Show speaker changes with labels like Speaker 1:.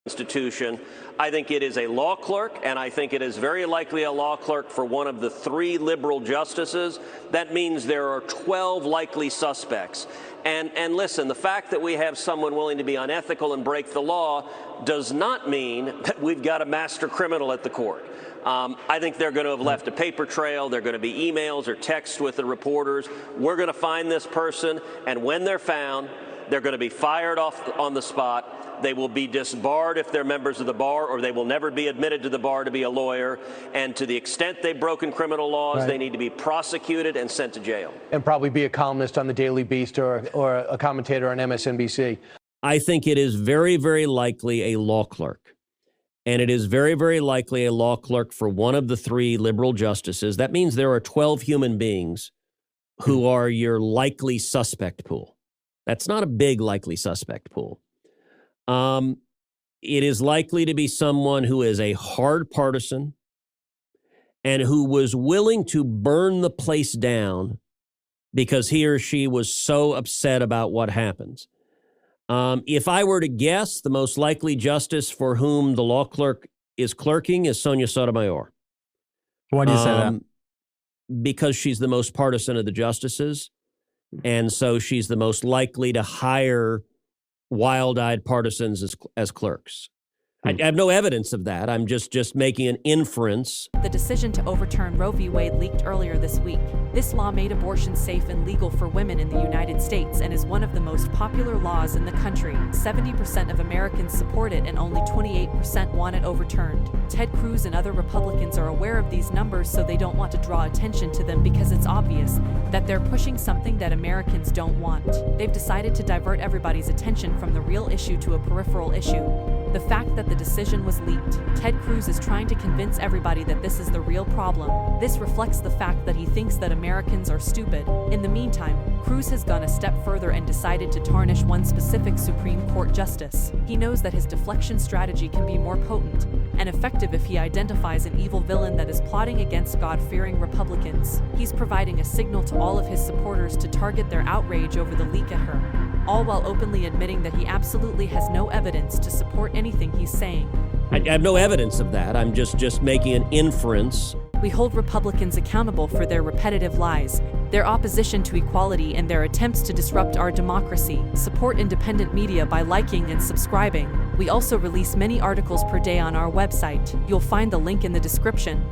Speaker 1: institution. I think it is a law clerk, and I think it is very likely a law clerk for one of the 3 liberal justices. That means there are 12 likely suspects. And listen, the fact that we have someone willing to be unethical and break the law does not mean that we've got a master criminal at the court. I think they're going to have left a paper trail. There are going to be emails or texts with the reporters. We're going to find this person, and when they're found, they're going to be fired off on the spot. They will be disbarred if they're members of the bar, or they will never be admitted to the bar to be a lawyer. And to the extent they've broken criminal laws, They need to be prosecuted and sent to jail.
Speaker 2: And probably be a columnist on the Daily Beast or a commentator on MSNBC.
Speaker 3: I think it is very, very likely a law clerk. And it is very, very likely a law clerk for one of the 3 liberal justices. That means there are 12 human beings who are your likely suspect pool. That's not a big likely suspect pool. It is likely to be someone who is a hard partisan and who was willing to burn the place down because he or she was so upset about what happens. If I were to guess, the most likely justice for whom the law clerk is clerking is Sonia Sotomayor.
Speaker 4: Why do you say that?
Speaker 3: Because she's the most partisan of the justices, and so she's the most likely to hire wild-eyed partisans as clerks. I have no evidence of that. I'm just making an inference.
Speaker 5: The decision to overturn Roe v. Wade leaked earlier this week. This law made abortion safe and legal for women in the United States and is one of the most popular laws in the country. 70% of Americans support it and only 28% want it overturned. Ted Cruz and other Republicans are aware of these numbers, so they don't want to draw attention to them because it's obvious that they're pushing something that Americans don't want. They've decided to divert everybody's attention from the real issue to a peripheral issue. The fact that the decision was leaked. Ted Cruz is trying to convince everybody that this is the real problem. This reflects the fact that he thinks that Americans are stupid. In the meantime, Cruz has gone a step further and decided to tarnish one specific Supreme Court justice. He knows that his deflection strategy can be more potent and effective if he identifies an evil villain that is plotting against God-fearing Republicans. He's providing a signal to all of his supporters to target their outrage over the leak at her, all while openly admitting that he absolutely has no evidence to support anything he's saying.
Speaker 3: I have no evidence of that. I'm just making an inference.
Speaker 5: We hold Republicans accountable for their repetitive lies, their opposition to equality, and their attempts to disrupt our democracy. Support independent media by liking and subscribing. We also release many articles per day on our website. You'll find the link in the description.